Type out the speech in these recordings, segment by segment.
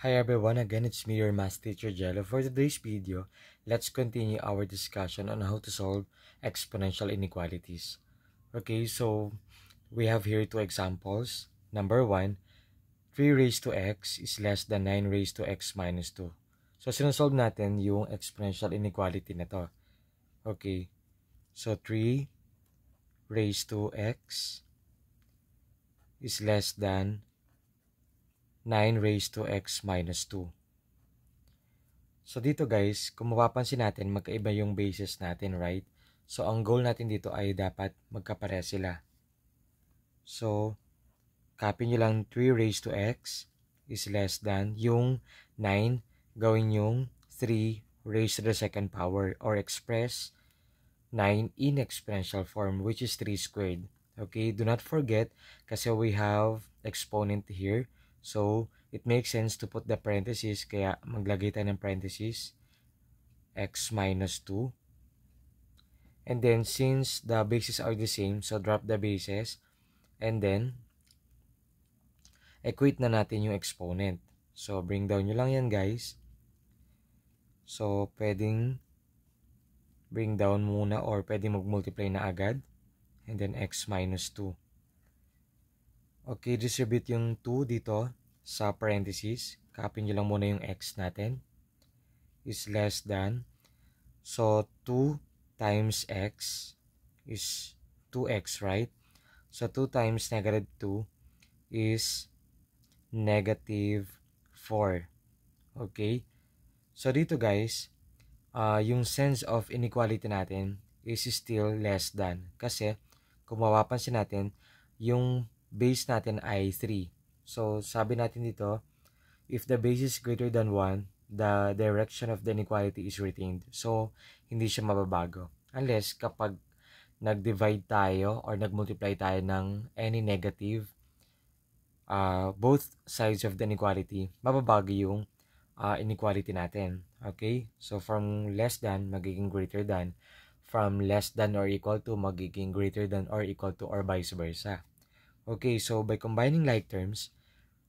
Hi everyone, again it's me, your math teacher Jello. For today's video, let's continue our discussion on how to solve exponential inequalities. Okay, so we have here two examples. Number 1, 3 raised to x is less than 9 raised to x minus 2. So sinusolve natin yung exponential inequality na to. Okay, so 3 raised to x is less than 9 raised to x minus 2. So dito guys, kung mapapansin natin, magkaiba yung bases natin, right? So ang goal natin dito ay dapat magkapare sila. So, copy nyo lang 3 raised to x is less than yung 9, gawin yung 3 raised to the second power or express 9 in exponential form, which is 3 squared. Okay, do not forget kasi we have exponent here. So, it makes sense to put the parentheses, kaya maglagay tayo ng parentheses, x minus 2. And then, since the bases are the same, so drop the bases. And then, equate na natin yung exponent. So, bring down nyo lang yan, guys. So, pwedeng bring down muna or pwedeng mag-multiply na agad. And then, x minus 2. Okay, distribute yung 2 dito sa parentheses. Copy nyo lang muna yung x natin. Is less than. So, 2 times x is 2x, right? So, 2 times negative 2 is negative 4. Okay? So, dito guys, yung sense of inequality natin is still less than. Kasi, kung mapapansin natin, yung base natin ay 3. So, sabi natin dito, if the base is greater than 1, the direction of the inequality is retained. So, hindi siya mababago. Unless kapag nag-divide tayo or nag-multiply tayo ng any negative, both sides of the inequality, mababago yung inequality natin. Okay? So, from less than, magiging greater than. From less than or equal to, magiging greater than or equal to, or vice versa. Okay, so by combining like terms,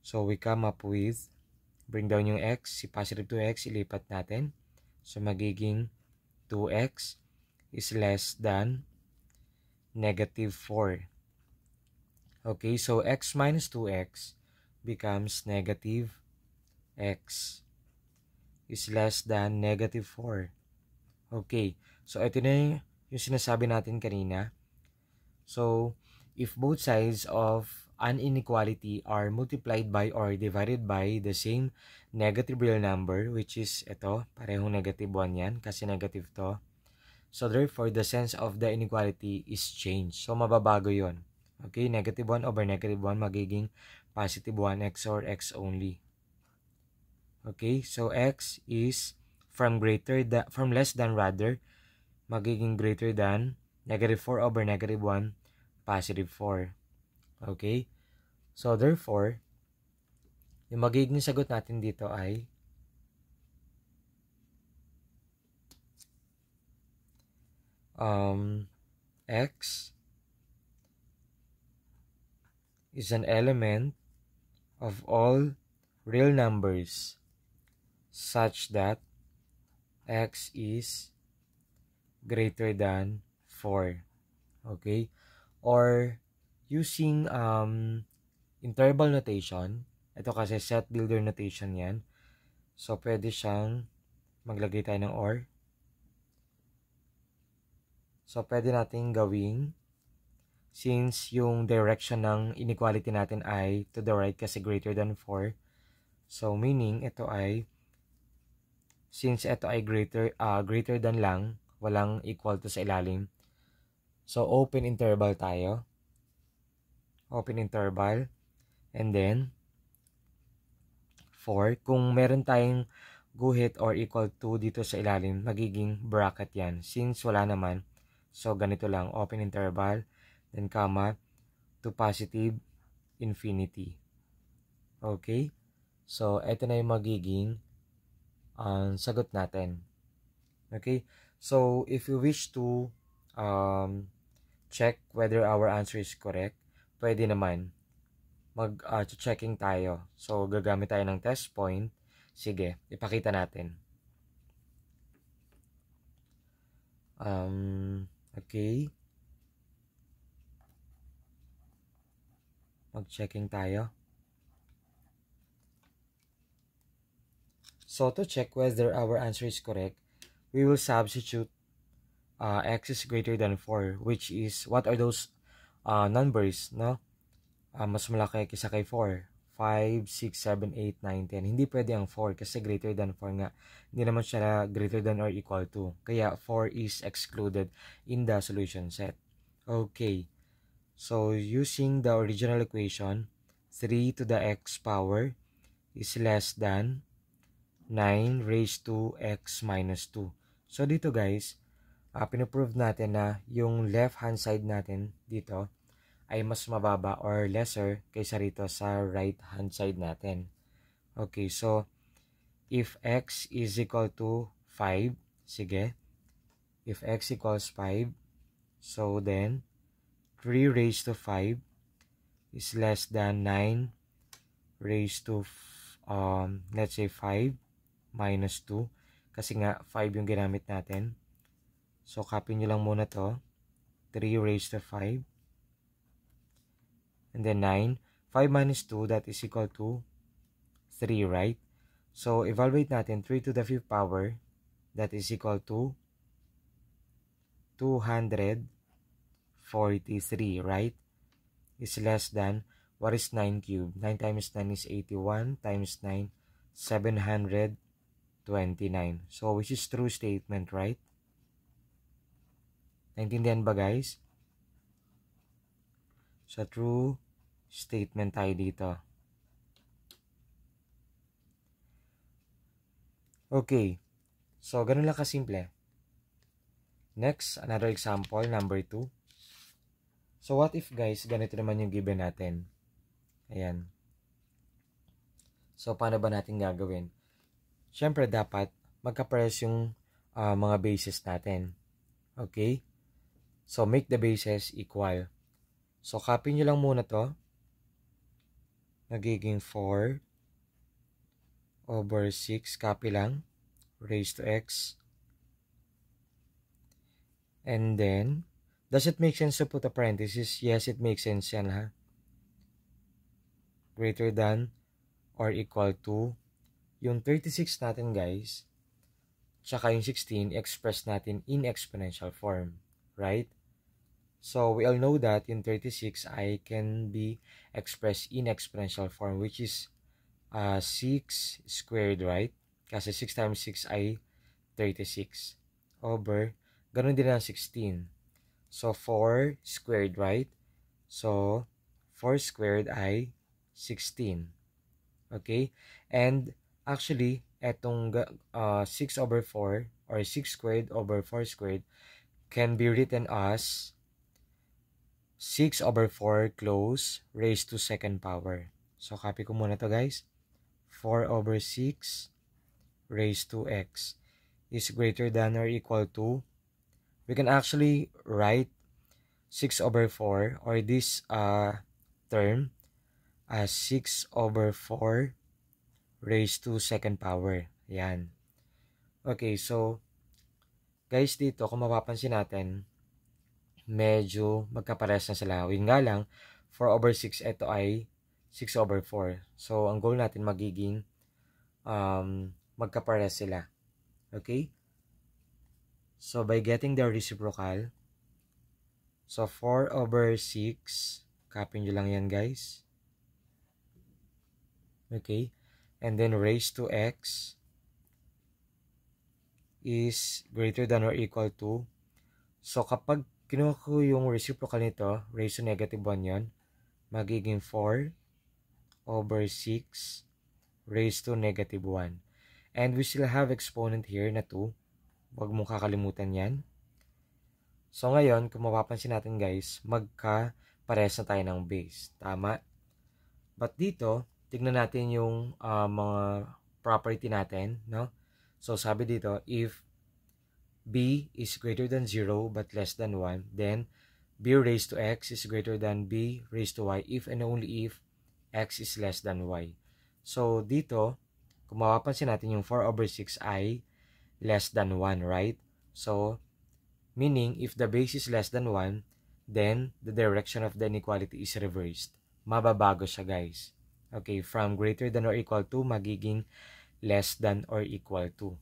so we come up with, bring down yung x, si positive 2x, ilipat natin. So, magiging 2x is less than negative 4. Okay, so x minus 2x becomes negative x is less than negative 4. Okay, so ito na yung sinasabi natin kanina. So, if both sides of an inequality are multiplied by or divided by the same negative real number, which is ito, parehong negative 1 yan, kasi negative to. So, therefore, the sense of the inequality is changed. So, mababago yon. Okay, negative 1 over negative 1 magiging positive 1x or x only. Okay, so x is from less than rather, magiging greater than negative 4 over negative 1, positive 4. Okay? So, therefore, yung magiging sagot natin dito ay x is an element of all real numbers such that x is greater than 4. Okay? Or using interval notation, ito kasi set builder notation yan. So, pwede siyang maglagay tayo ng or. So, pwede natin gawing, since yung direction ng inequality natin ay to the right kasi greater than 4. So, meaning, ito ay, since ito ay greater than lang, walang equal to sa ilalim. So, open interval tayo. Open interval. And then, 4. Kung meron tayong guhit or equal to dito sa ilalim, magiging bracket yan. Since wala naman, so ganito lang, open interval, then comma, to positive infinity. Okay? So, ito na yung magiging sagot natin. Okay? So, if you wish to check whether our answer is correct, pwede naman mag-checking tayo. So, gagamit tayo ng test point. Sige, ipakita natin. Okay. Mag-checking tayo. So, to check whether our answer is correct, we will substitute x is greater than 4, which is, what are those numbers, no? Mas malaki kaysa kay 4. 5, 6, 7, 8, 9, 10. Hindi pwede ang 4 kasi greater than 4 nga. Hindi naman siya greater than or equal to. Kaya 4 is excluded in the solution set. Okay. So, using the original equation, 3 to the x power is less than 9 raised to x minus 2. So, dito guys, pinoprove natin na yung left hand side natin dito ay mas mababa or lesser kaysa rito sa right hand side natin. Okay, so if x is equal to 5, sige, if x equals 5, so then 3 raised to 5 is less than 9 raised to, let's say 5 minus 2, kasi nga 5 yung ginamit natin. So, copy nyo lang muna to, 3 raised to 5, and then 9. 5 minus 2, that is equal to 3, right? So, evaluate natin. 3 to the 5th power, that is equal to 243, right? Is less than, what is 9 cubed? 9 times 9 is 81, times 9, 729. So, which is true statement, right? Naintindihan ba, guys? So, true statement tayo dito. Okay. So, ganun lang kasimple. Next, another example, number 2. So, what if, guys, ganito naman yung given natin? Ayan. So, paano ba natin gagawin? Siyempre, dapat magkapares yung mga bases natin. Okay? So, make the bases equal. So, copy nyo lang muna to. Nagiging 4 over 6. Copy lang. Raised to x. And then, does it make sense to put a parenthesis? Yes, it makes sense yan, ha? Greater than or equal to yung 36 natin, guys, tsaka yung 16, express natin in exponential form, right? So, we all know that yung 36 ay can be expressed in exponential form, which is 6 squared, right? Kasi 6 times 6 ay 36 over, ganun din ang 16. So, 4 squared, right? So, 4 squared ay 16. Okay? And, actually, etong 6 over 4 or 6 squared over 4 squared can be written as 6 over 4 close raised to second power. So, copy ko muna to, guys. 4 over 6 raised to x is greater than or equal to, we can actually write 6 over 4 or this term as 6 over 4 raised to second power. Yan. Okay, so, guys, dito, kung mapapansin natin, medyo magkapares na sila. Yun nga lang, 4 over 6, ito ay 6 over 4. So, ang goal natin magiging magkapares sila. Okay? So, by getting the reciprocal, so 4 over 6, copy nyo lang yan, guys. Okay? And then raised to x is greater than or equal to, so kapag kinuha ko yung reciprocal nito, raised to negative 1 yon, magiging 4 over 6 raised to negative 1. And we still have exponent here na 2. Huwag mong kakalimutan yan. So ngayon, kung mapapansin natin, guys, magka-pares na tayo ng base. Tama? But dito, tignan natin yung mga property natin, no? So sabi dito, if b is greater than 0 but less than 1, then b raised to x is greater than b raised to y if and only if x is less than y. So dito, kung mapapansin natin yung 4/6 ay less than 1, right? So, meaning, if the base is less than 1, then the direction of the inequality is reversed. Mababago siya, guys. Okay, from greater than or equal to, magiging less than or equal to.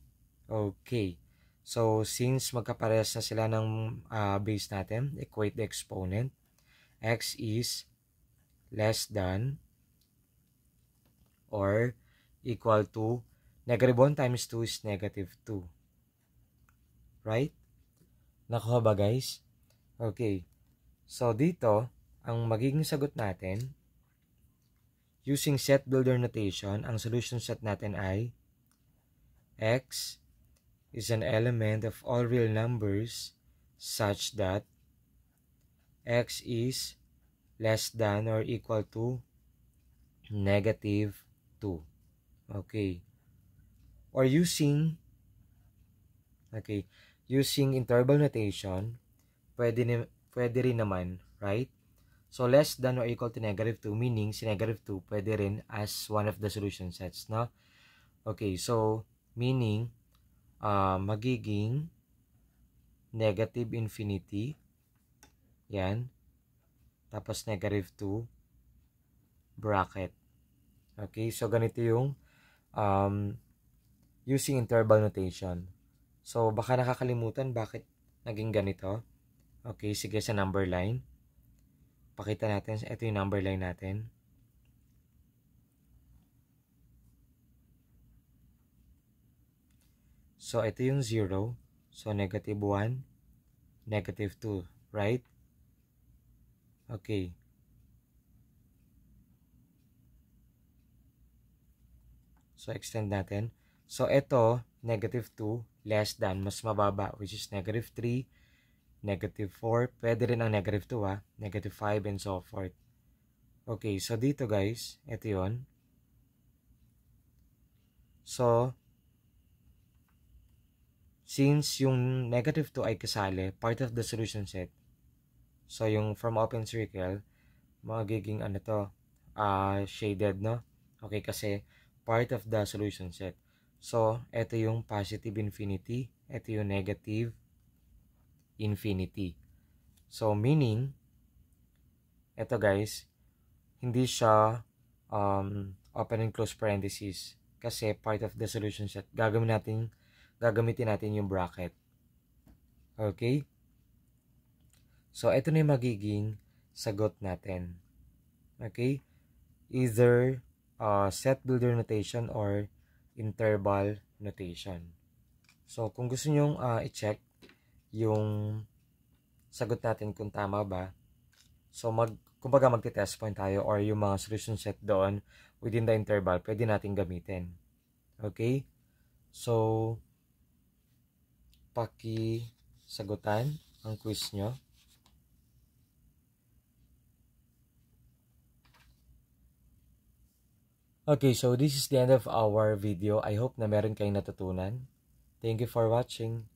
Okay. So, since magkaparehas na sila ng base natin, equate the exponent. X is less than or equal to -1 times 2 is -2. Right? Nakuha ba, guys? Okay. So, dito, ang magiging sagot natin, using set builder notation, ang solution set natin ay X is an element of all real numbers such that X is less than or equal to -2. Okay. Or using interval notation, pwede rin naman, right? So, less than or equal to -2, meaning si -2 pwede rin as one of the solution sets, no? Okay, so, meaning, magiging negative infinity, yan, tapos -2, bracket. Okay, so ganito yung using interval notation. So, baka nakakalimutan bakit naging ganito. Okay, sige sa number line. Pakita natin, ito yung number line natin. So, ito yung 0. So, -1, -2, right? Okay. So, extend natin. So, ito, -2, less than, mas mababa, which is -3, -4, pwede rin ang -2, -5, and so forth. Okay, so dito guys, ito yun. So, since yung -2 ay kasali, part of the solution set, so yung from open circle, magiging ano to, shaded, no? Okay, kasi part of the solution set. So, ito yung positive infinity, ito yung negative infinity. So, meaning, ito guys, hindi siya open and close parenthesis kasi part of the solution set. Gagamitin natin yung bracket. Okay? So, ito na yung magiging sagot natin. Okay? Either set builder notation or interval notation. So, kung gusto nyo i-check yung sagot natin kung tama ba, so kumbaga magte-test point tayo or yung mga solution set doon within the interval, pwede natin gamitin. Okay? So, paki-sagutan ang quiz nyo. Okay, so this is the end of our video. I hope na meron kayong natutunan. Thank you for watching.